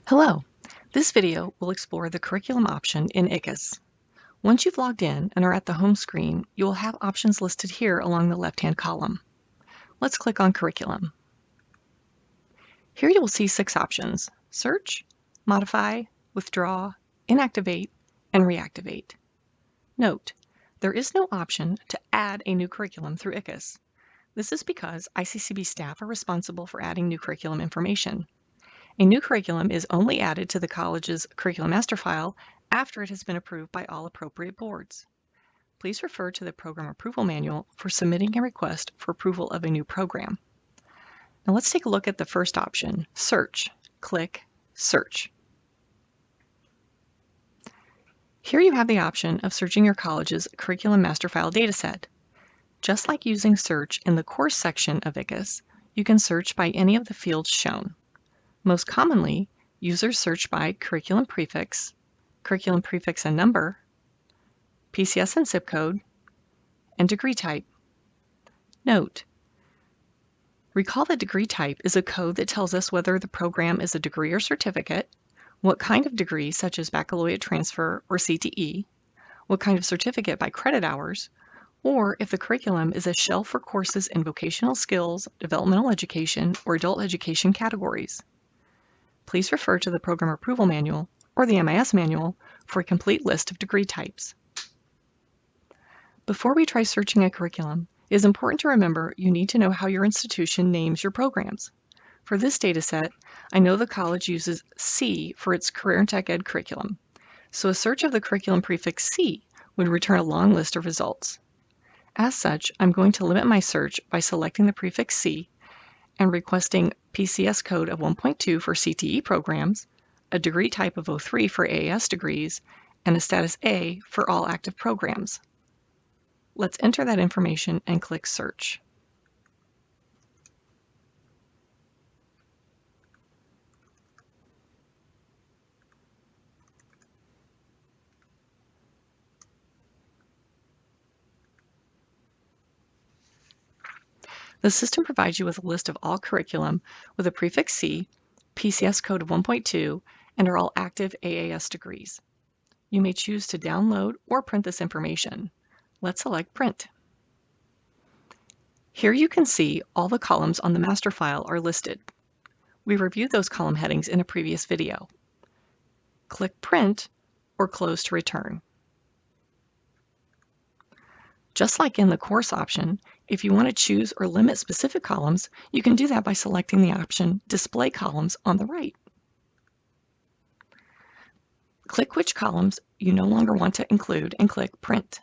Hello, this video will explore the curriculum option in ICCIS. Once you've logged in and are at the home screen, you will have options listed here along the left-hand column. Let's click on Curriculum. Here you will see 6 options: Search, Modify, Withdraw, Inactivate, and Reactivate. Note, there is no option to add a new curriculum through ICCIS. This is because ICCB staff are responsible for adding new curriculum information. A new curriculum is only added to the college's curriculum master file after it has been approved by all appropriate boards. Please refer to the Program Approval Manual for submitting a request for approval of a new program. Now let's take a look at the first option, Search. Click Search. Here you have the option of searching your college's curriculum master file dataset. Just like using search in the course section of ICCIS, you can search by any of the fields shown. Most commonly, users search by curriculum prefix and number, PCS and zip code, and degree type. Note, recall that degree type is a code that tells us whether the program is a degree or certificate, what kind of degree such as baccalaureate transfer or CTE, what kind of certificate by credit hours, or if the curriculum is a shell for courses in vocational skills, developmental education, or adult education categories. Please refer to the Program Approval Manual or the MIS Manual for a complete list of degree types. Before we try searching a curriculum, it is important to remember you need to know how your institution names your programs. For this dataset, I know the college uses C for its Career and Tech Ed curriculum, so a search of the curriculum prefix C would return a long list of results. As such, I'm going to limit my search by selecting the prefix C and requesting PCS code of 1.2 for CTE programs, a degree type of 03 for AAS degrees, and a status A for all active programs. Let's enter that information and click Search. The system provides you with a list of all curriculum with a prefix C, PCS code of 1.2, and are all active AAS degrees. You may choose to download or print this information. Let's select Print. Here you can see all the columns on the master file are listed. We reviewed those column headings in a previous video. Click Print or Close to return. Just like in the course option, if you want to choose or limit specific columns, you can do that by selecting the option Display Columns on the right. Click which columns you no longer want to include and click Print.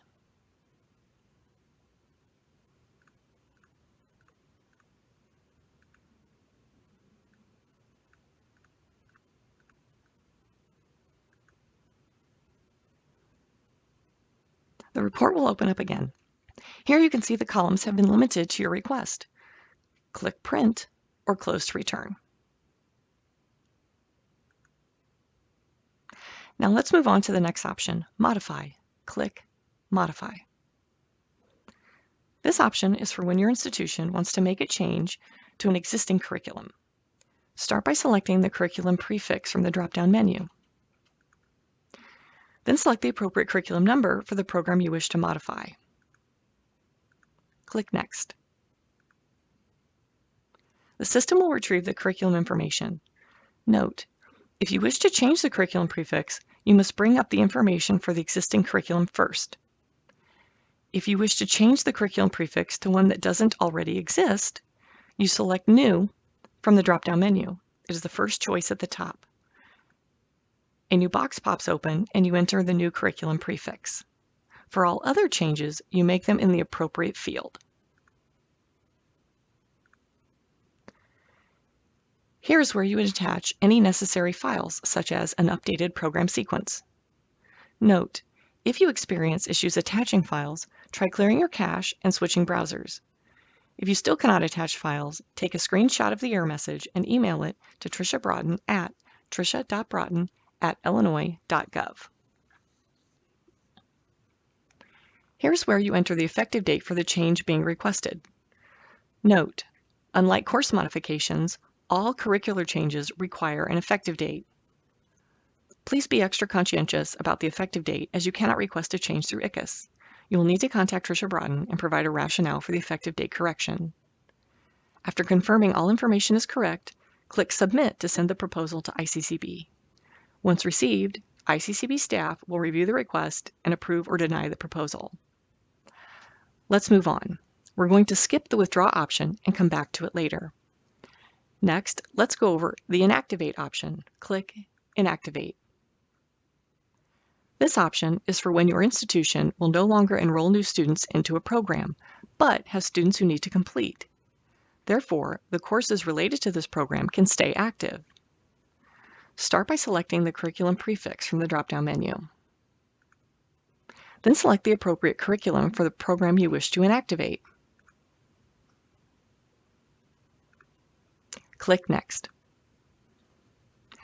The report will open up again. Here you can see the columns have been limited to your request. Click Print or Close to return. Now let's move on to the next option, Modify. Click Modify. This option is for when your institution wants to make a change to an existing curriculum. Start by selecting the curriculum prefix from the drop-down menu. Then select the appropriate curriculum number for the program you wish to modify. Click Next. The system will retrieve the curriculum information. Note, if you wish to change the curriculum prefix, you must bring up the information for the existing curriculum first. If you wish to change the curriculum prefix to one that doesn't already exist, you select New from the drop-down menu. It is the first choice at the top. A new box pops open and you enter the new curriculum prefix. For all other changes, you make them in the appropriate field. Here's where you would attach any necessary files, such as an updated program sequence. Note, if you experience issues attaching files, try clearing your cache and switching browsers. If you still cannot attach files, take a screenshot of the error message and email it to Tricia Broughton at tricia.broughton@illinois.gov. Here's where you enter the effective date for the change being requested. Note, unlike course modifications, all curricular changes require an effective date. Please be extra conscientious about the effective date as you cannot request a change through ICCIS. You will need to contact Tricia Broughton and provide a rationale for the effective date correction. After confirming all information is correct, click Submit to send the proposal to ICCB. Once received, ICCB staff will review the request and approve or deny the proposal. Let's move on. We're going to skip the withdraw option and come back to it later. Next, let's go over the inactivate option. Click Inactivate. This option is for when your institution will no longer enroll new students into a program, but has students who need to complete. Therefore, the courses related to this program can stay active. Start by selecting the curriculum prefix from the drop-down menu. Then select the appropriate curriculum for the program you wish to inactivate. Click Next.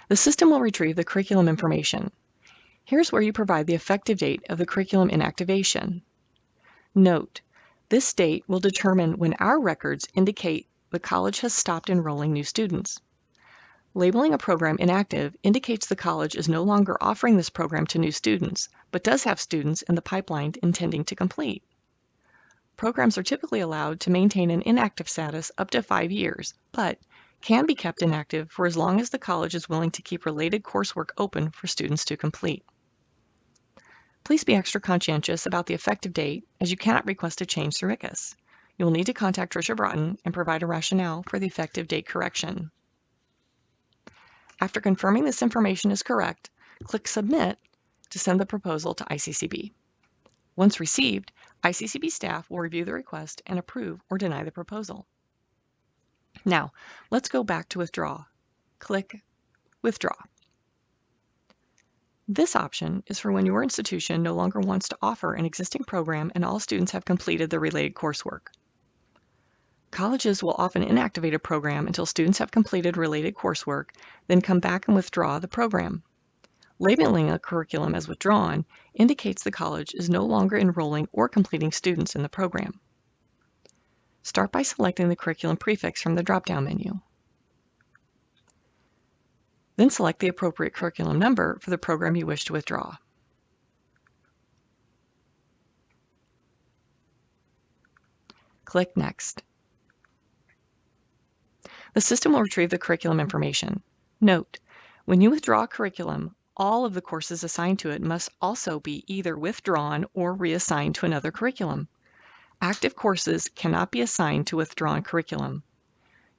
The system will retrieve the curriculum information. Here's where you provide the effective date of the curriculum inactivation. Note, this date will determine when our records indicate the college has stopped enrolling new students. Labeling a program inactive indicates the college is no longer offering this program to new students, but does have students in the pipeline intending to complete. Programs are typically allowed to maintain an inactive status up to 5 years, but can be kept inactive for as long as the college is willing to keep related coursework open for students to complete. Please be extra conscientious about the effective date as you cannot request a change through ICCIS. You will need to contact Tricia Broughton and provide a rationale for the effective date correction. After confirming this information is correct, click Submit to send the proposal to ICCB. Once received, ICCB staff will review the request and approve or deny the proposal. Now, let's go back to Withdraw. Click Withdraw. This option is for when your institution no longer wants to offer an existing program and all students have completed the related coursework. Colleges will often inactivate a program until students have completed related coursework, then come back and withdraw the program. Labeling a curriculum as withdrawn indicates the college is no longer enrolling or completing students in the program. Start by selecting the curriculum prefix from the drop-down menu. Then select the appropriate curriculum number for the program you wish to withdraw. Click Next. The system will retrieve the curriculum information. Note, when you withdraw a curriculum, all of the courses assigned to it must also be either withdrawn or reassigned to another curriculum. Active courses cannot be assigned to withdrawn curriculum.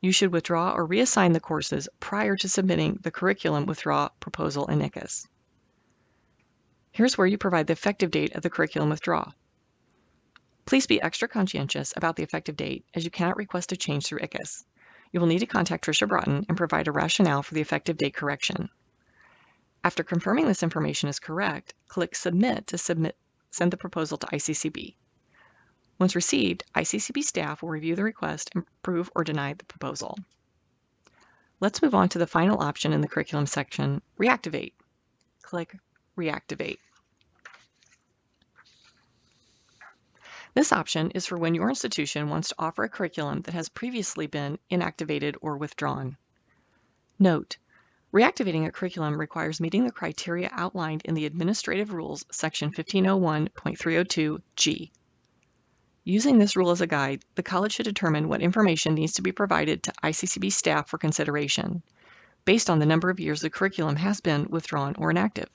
You should withdraw or reassign the courses prior to submitting the curriculum withdraw proposal in ICCIS. Here's where you provide the effective date of the curriculum withdrawal. Please be extra conscientious about the effective date as you cannot request a change through ICCIS. You will need to contact Tricia Broughton and provide a rationale for the effective date correction. After confirming this information is correct, click Submit to send the proposal to ICCB. Once received, ICCB staff will review the request and approve or deny the proposal. Let's move on to the final option in the curriculum section, Reactivate. Click Reactivate. This option is for when your institution wants to offer a curriculum that has previously been inactivated or withdrawn. Note, reactivating a curriculum requires meeting the criteria outlined in the Administrative Rules, Section 1501.302G. Using this rule as a guide, the college should determine what information needs to be provided to ICCB staff for consideration, based on the number of years the curriculum has been withdrawn or inactive.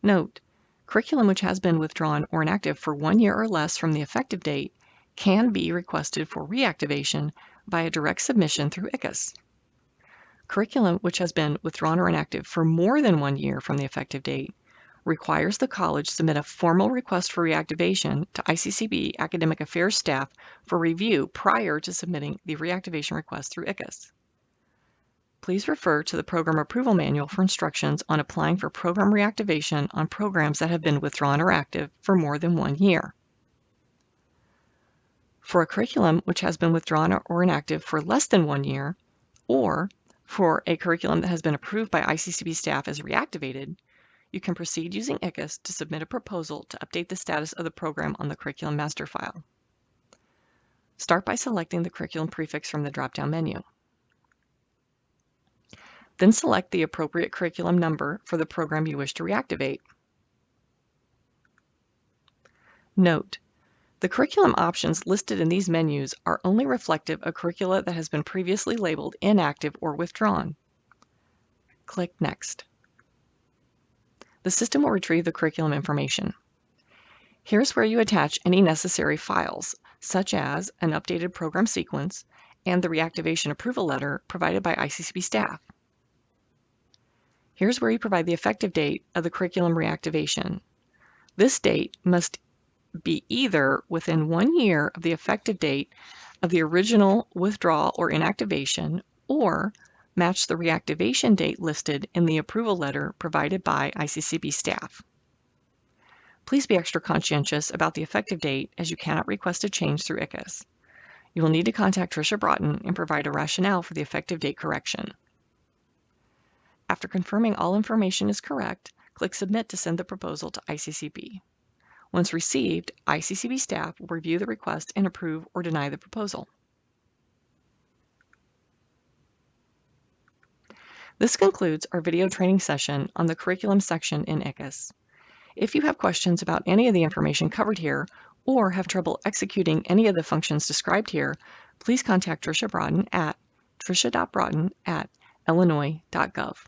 Note, curriculum which has been withdrawn or inactive for 1 year or less from the effective date can be requested for reactivation by a direct submission through ICCIS. Curriculum which has been withdrawn or inactive for more than 1 year from the effective date requires the college submit a formal request for reactivation to ICCB Academic Affairs staff for review prior to submitting the reactivation request through ICCIS. Please refer to the Program Approval Manual for instructions on applying for program reactivation on programs that have been withdrawn or active for more than 1 year. For a curriculum which has been withdrawn or inactive for less than 1 year, or for a curriculum that has been approved by ICCB staff as reactivated, you can proceed using ICCIS to submit a proposal to update the status of the program on the curriculum master file. Start by selecting the curriculum prefix from the drop-down menu. Then select the appropriate curriculum number for the program you wish to reactivate. Note: the curriculum options listed in these menus are only reflective of curricula that has been previously labeled inactive or withdrawn. Click Next. The system will retrieve the curriculum information. Here's where you attach any necessary files, such as an updated program sequence and the reactivation approval letter provided by ICCB staff. Here's where you provide the effective date of the curriculum reactivation. This date must be either within 1 year of the effective date of the original withdrawal or inactivation, or match the reactivation date listed in the approval letter provided by ICCB staff. Please be extra conscientious about the effective date, as you cannot request a change through ICCIS. You will need to contact Tricia Broughton and provide a rationale for the effective date correction. After confirming all information is correct, click Submit to send the proposal to ICCB. Once received, ICCB staff will review the request and approve or deny the proposal. This concludes our video training session on the curriculum section in ICCIS. If you have questions about any of the information covered here, or have trouble executing any of the functions described here, please contact Tricia Broughton at tricia.broughton@illinois.gov.